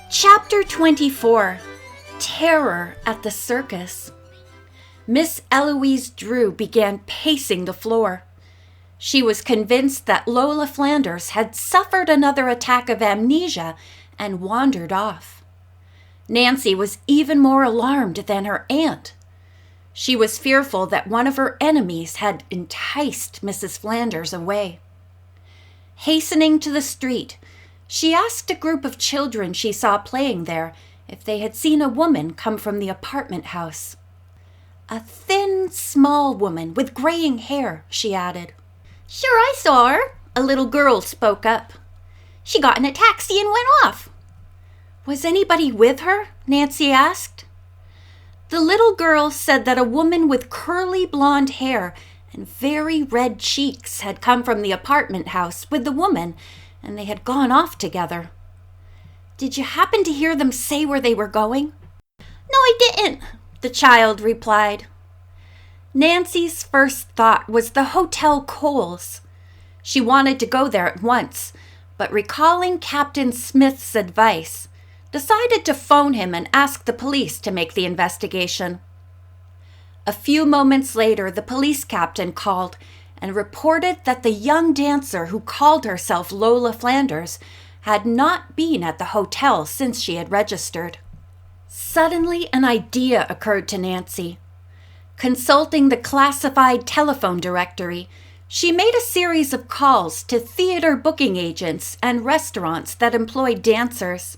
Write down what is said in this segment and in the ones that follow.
Chapter 24. Terror at the Circus. Miss Eloise Drew began pacing the floor. She was convinced that Lola Flanders had suffered another attack of amnesia and wandered off. Nancy was even more alarmed than her aunt. She was fearful that one of her enemies had enticed Mrs. Flanders away. Hastening to the street, she asked a group of children she saw playing there if they had seen a woman come from the apartment house. A thin, small woman with graying hair, she added. Sure, I saw her, a little girl spoke up. She got in a taxi and went off. Was anybody with her? Nancy asked. The little girl said that a woman with curly blonde hair and very red cheeks had come from the apartment house with the woman, and they had gone off together. Did you happen to hear them say where they were going? No, I didn't, the child replied. Nancy's first thought was the Hotel Coles. She wanted to go there at once, but recalling Captain Smith's advice, decided to phone him and ask the police to make the investigation. A few moments later, the police captain called and reported that the young dancer who called herself Lola Flanders had not been at the hotel since she had registered. Suddenly, an idea occurred to Nancy. Consulting the classified telephone directory, she made a series of calls to theater booking agents and restaurants that employed dancers.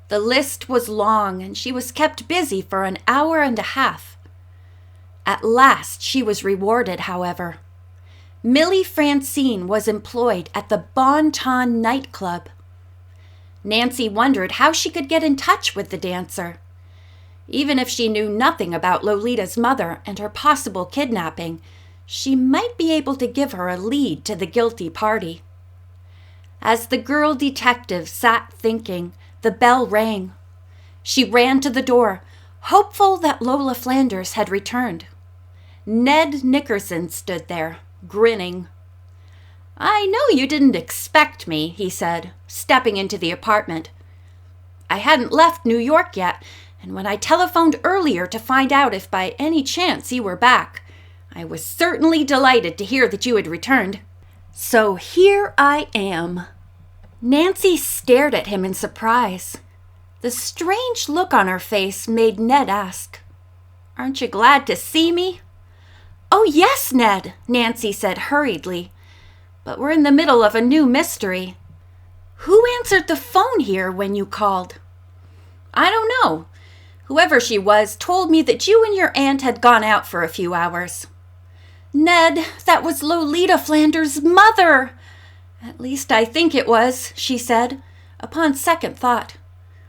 The list was long, and she was kept busy for an hour and a half. At last, she was rewarded, however. Millie Francine was employed at the Bon Ton nightclub. Nancy wondered how she could get in touch with the dancer. Even if she knew nothing about Lolita's mother and her possible kidnapping, she might be able to give her a lead to the guilty party. As the girl detective sat thinking, the bell rang. She ran to the door, hopeful that Lola Flanders had returned. Ned Nickerson stood there, grinning. "I know you didn't expect me," he said, stepping into the apartment. "I hadn't left New York yet, and when I telephoned earlier to find out if by any chance you were back, I was certainly delighted to hear that you had returned. So here I am." Nancy stared at him in surprise. The strange look on her face made Ned ask, "Aren't you glad to see me?" "Oh, yes, Ned," Nancy said hurriedly. "But we're in the middle of a new mystery. Who answered the phone here when you called?" "I don't know. Whoever she was told me that you and your aunt had gone out for a few hours." "Ned, that was Lolita Flanders' mother!" "At least I think it was," she said, upon second thought.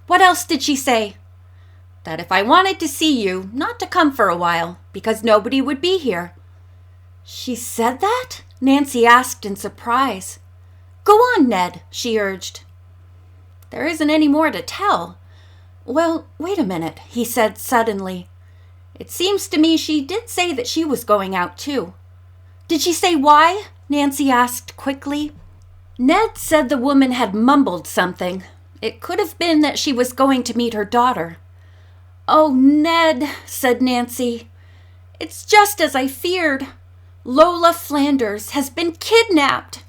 "What else did she say?" "That if I wanted to see you, not to come for a while, because nobody would be here." "She said that?" Nancy asked in surprise. "Go on, Ned," she urged. "There isn't any more to tell." "Well, wait a minute," he said suddenly. "It seems to me she did say that she was going out too." "Did she say why?" Nancy asked quickly. Ned said the woman had mumbled something. It could have been that she was going to meet her daughter. "Oh, Ned," said Nancy. "It's just as I feared. Lola Flanders has been kidnapped."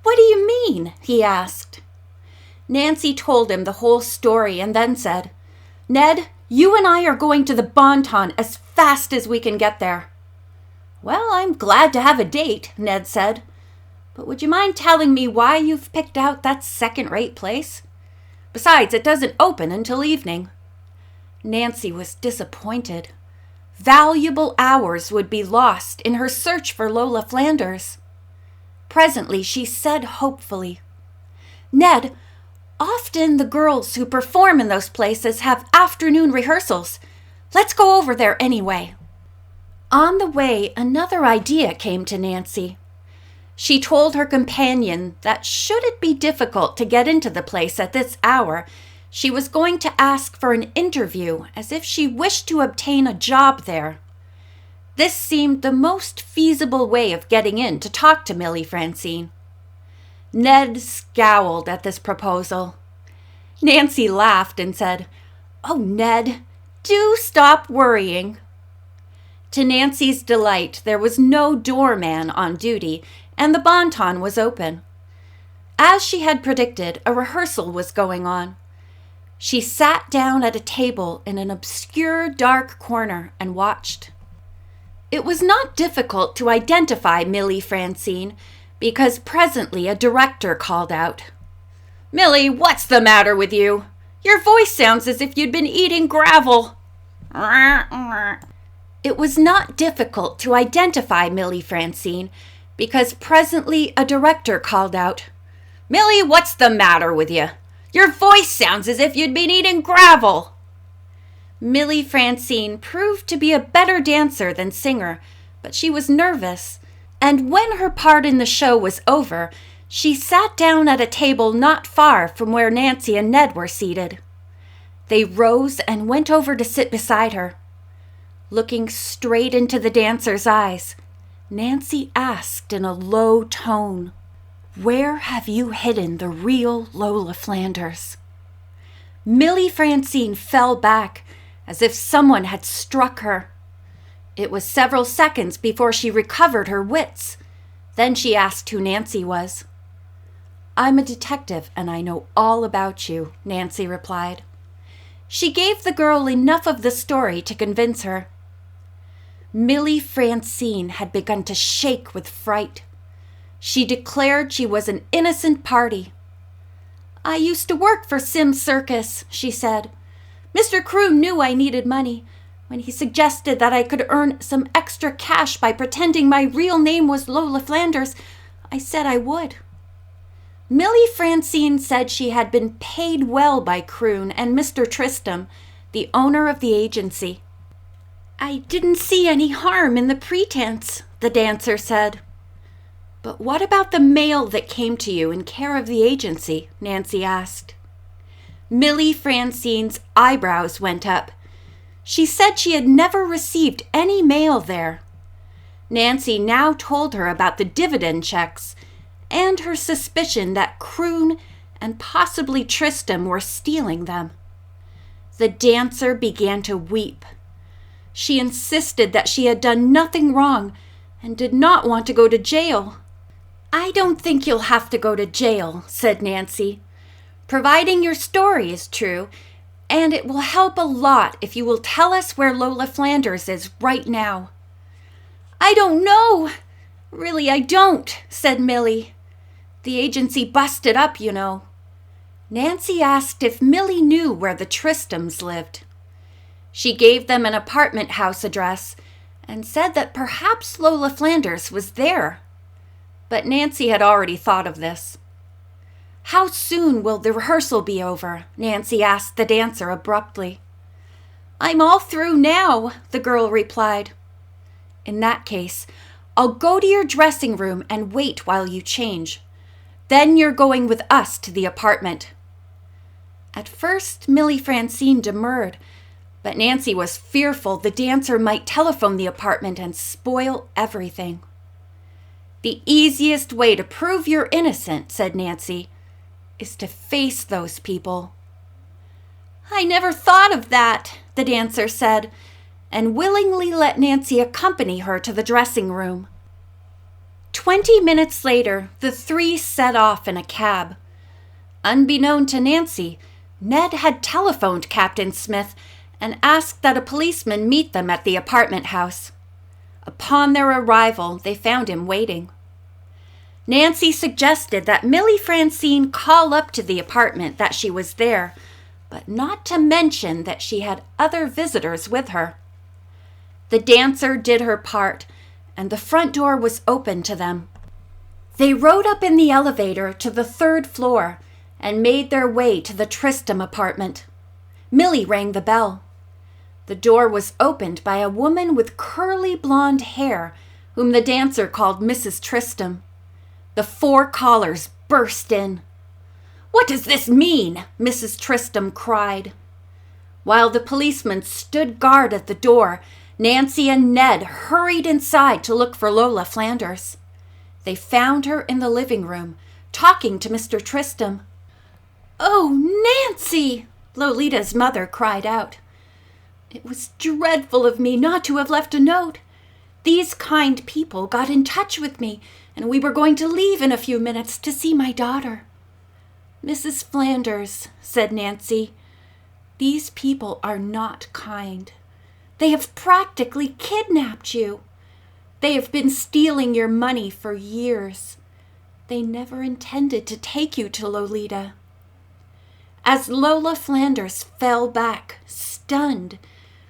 "What do you mean?" he asked. Nancy told him the whole story and then said, "Ned, you and I are going to the Bon Ton as fast as we can get there." "Well, I'm glad to have a date," Ned said. "But would you mind telling me why you've picked out that second-rate place? Besides, it doesn't open until evening." Nancy was disappointed. Valuable hours would be lost in her search for Lola Flanders. Presently, she said hopefully, "Ned, often the girls who perform in those places have afternoon rehearsals. Let's go over there anyway." On the way, another idea came to Nancy. She told her companion that should it be difficult to get into the place at this hour, she was going to ask for an interview as if she wished to obtain a job there. This seemed the most feasible way of getting in to talk to Millie Francine. Ned scowled at this proposal. Nancy laughed and said, "Oh, Ned, do stop worrying." To Nancy's delight, there was no doorman on duty, and the Bon-Ton was open. As she had predicted, a rehearsal was going on. She sat down at a table in an obscure dark corner and watched. It was not difficult to identify Millie Francine, because presently a director called out, "Millie, what's the matter with you? Your voice sounds as if you'd been eating gravel." It was not difficult to identify Millie Francine, because presently a director called out, "Millie, what's the matter with you? Your voice sounds as if you'd been eating gravel." Millie Francine proved to be a better dancer than singer, but she was nervous, and when her part in the show was over, she sat down at a table not far from where Nancy and Ned were seated. They rose and went over to sit beside her. Looking straight into the dancer's eyes, Nancy asked in a low tone, "Where have you hidden the real Lola Flanders?" Millie Francine fell back as if someone had struck her. It was several seconds before she recovered her wits. Then she asked who Nancy was. "I'm a detective and I know all about you," Nancy replied. She gave the girl enough of the story to convince her. Millie Francine had begun to shake with fright. She declared she was an innocent party. "I used to work for Circus," she said. "Mr. Croon knew I needed money. When he suggested that I could earn some extra cash by pretending my real name was Lola Flanders, I said I would." Millie Francine said she had been paid well by Croon and Mr. Tristram, the owner of the agency. "I didn't see any harm in the pretense," the dancer said. "But what about the mail that came to you in care of the agency?" Nancy asked. Millie Francine's eyebrows went up. She said she had never received any mail there. Nancy now told her about the dividend checks and her suspicion that Croon and possibly Tristram were stealing them. The dancer began to weep. She insisted that she had done nothing wrong and did not want to go to jail. "I don't think you'll have to go to jail," said Nancy, "providing your story is true, and it will help a lot if you will tell us where Lola Flanders is right now." "I don't know. Really, I don't," said Millie. "The agency busted up, you know." Nancy asked if Millie knew where the Tristrams lived. She gave them an apartment house address and said that perhaps Lola Flanders was there. But Nancy had already thought of this. "How soon will the rehearsal be over?" Nancy asked the dancer abruptly. "I'm all through now," the girl replied. "In that case, I'll go to your dressing room and wait while you change. Then you're going with us to the apartment." At first, Millie Francine demurred, but Nancy was fearful the dancer might telephone the apartment and spoil everything. "The easiest way to prove you're innocent," said Nancy, "is to face those people." "I never thought of that," the dancer said, and willingly let Nancy accompany her to the dressing room. 20 minutes later, the three set off in a cab. Unbeknown to Nancy, Ned had telephoned Captain Smith and asked that a policeman meet them at the apartment house. Upon their arrival, they found him waiting. Nancy suggested that Millie Francine call up to the apartment that she was there, but not to mention that she had other visitors with her. The dancer did her part, and the front door was open to them. They rode up in the elevator to the 3rd floor and made their way to the Tristram apartment. Millie rang the bell. The door was opened by a woman with curly blonde hair, whom the dancer called Mrs. Tristram. The 4 callers burst in. "What does this mean?" Mrs. Tristram cried. While the policeman stood guard at the door, Nancy and Ned hurried inside to look for Lola Flanders. They found her in the living room, talking to Mr. Tristram. "Oh, Nancy!" Lolita's mother cried out. "It was dreadful of me not to have left a note. These kind people got in touch with me, and we were going to leave in a few minutes to see my daughter." "Mrs. Flanders," said Nancy, "these people are not kind. They have practically kidnapped you. They have been stealing your money for years. They never intended to take you to Lolita." As Lola Flanders fell back, stunned,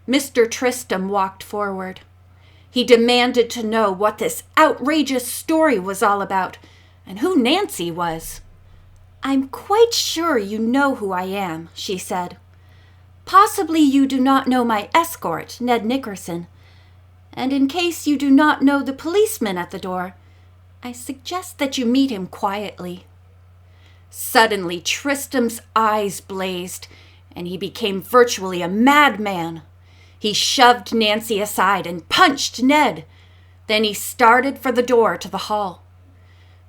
Mr. Tristram walked forward. He demanded to know what this outrageous story was all about, and who Nancy was. "I'm quite sure you know who I am," she said. "Possibly you do not know my escort, Ned Nickerson. And in case you do not know the policeman at the door, I suggest that you meet him quietly." Suddenly, Tristram's eyes blazed, and he became virtually a madman. He shoved Nancy aside and punched Ned. Then he started for the door to the hall.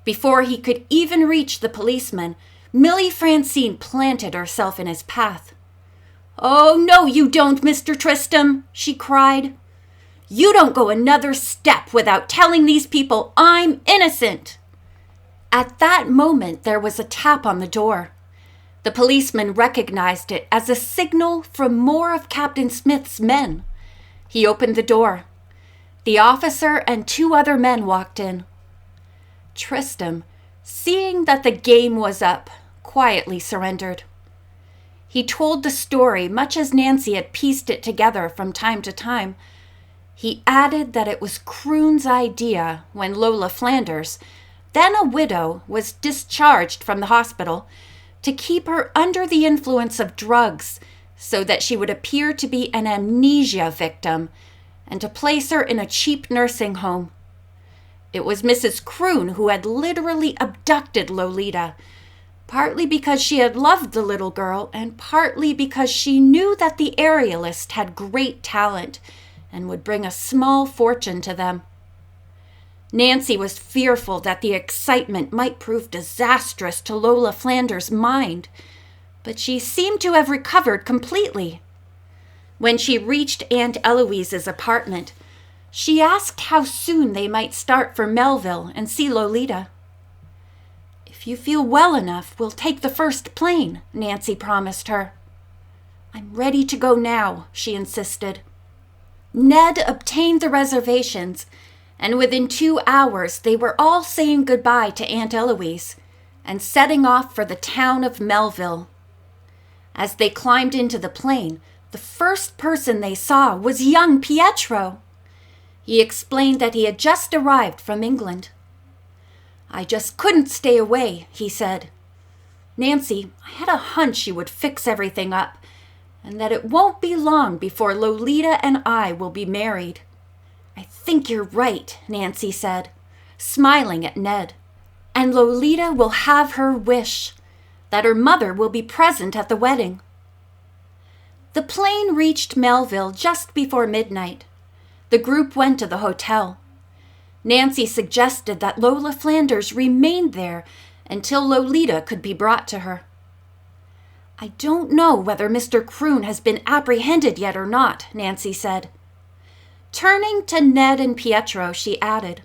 Before he could even reach the policeman, Millie Francine planted herself in his path. "Oh, no, you don't, Mr. Tristram," she cried. "You don't go another step without telling these people I'm innocent." At that moment, there was a tap on the door. The policeman recognized it as a signal from more of Captain Smith's men. He opened the door. The officer and 2 other men walked in. Tristram, seeing that the game was up, quietly surrendered. He told the story much as Nancy had pieced it together from time to time. He added that it was Croon's idea when Lola Flanders, then a widow, was discharged from the hospital, to keep her under the influence of drugs so that she would appear to be an amnesia victim and to place her in a cheap nursing home. It was Mrs. Croon who had literally abducted Lolita, partly because she had loved the little girl and partly because she knew that the aerialist had great talent and would bring a small fortune to them. Nancy was fearful that the excitement might prove disastrous to Lola Flanders' mind, but she seemed to have recovered completely. When she reached Aunt Eloise's apartment, she asked how soon they might start for Melville and see Lolita. "If you feel well enough, we'll take the first plane," Nancy promised her. "I'm ready to go now," she insisted. Ned obtained the reservations, and within 2 hours they were all saying goodbye to Aunt Eloise and setting off for the town of Melville. As they climbed into the plane, the first person they saw was young Pietro. He explained that he had just arrived from England. "I just couldn't stay away," he said. "Nancy, I had a hunch you would fix everything up, and that it won't be long before Lolita and I will be married." "I think you're right," Nancy said, smiling at Ned. "And Lolita will have her wish, that her mother will be present at the wedding." The plane reached Melville just before midnight. The group went to the hotel. Nancy suggested that Lola Flanders remained there until Lolita could be brought to her. "I don't know whether Mr. Croon has been apprehended yet or not," Nancy said. Turning to Ned and Pietro, she added,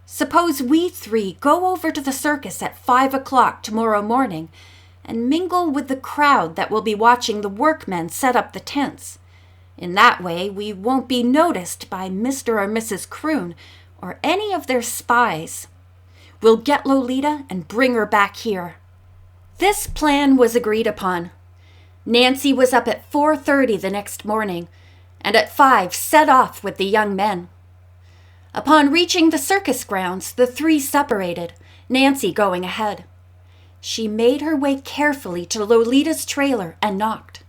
"Suppose we 3 go over to the circus at 5 o'clock tomorrow morning and mingle with the crowd that will be watching the workmen set up the tents. In that way, we won't be noticed by Mr. or Mrs. Croon or any of their spies. We'll get Lolita and bring her back here." This plan was agreed upon. Nancy was up at 4:30 the next morning, and at 5 set off with the young men. Upon reaching the circus grounds, the 3 separated, Nancy going ahead. She made her way carefully to Lolita's trailer and knocked.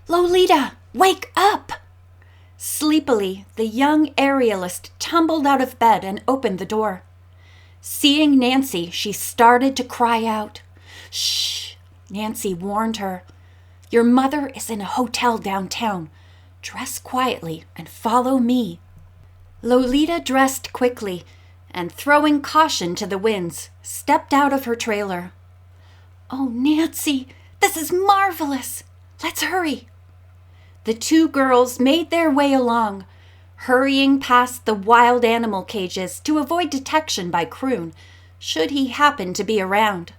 "Lolita, wake up!" Sleepily, the young aerialist tumbled out of bed and opened the door. Seeing Nancy, she started to cry out. "Shh," Nancy warned her. "Your mother is in a hotel downtown. Dress quietly and follow me." Lolita dressed quickly and, throwing caution to the winds, stepped out of her trailer. "Oh, Nancy, this is marvelous! Let's hurry." The two girls made their way along, hurrying past the wild animal cages to avoid detection by Croon, should he happen to be around.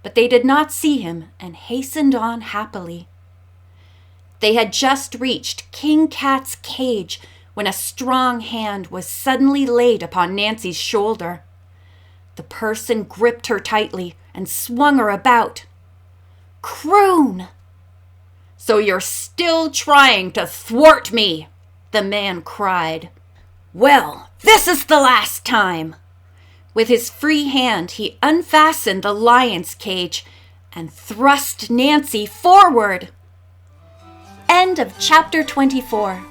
But they did not see him and hastened on happily. They had just reached King Cat's cage when a strong hand was suddenly laid upon Nancy's shoulder. The person gripped her tightly and swung her about. "Croon!" "So you're still trying to thwart me," the man cried. "Well, this is the last time." With his free hand, he unfastened the lion's cage and thrust Nancy forward. End of chapter 24.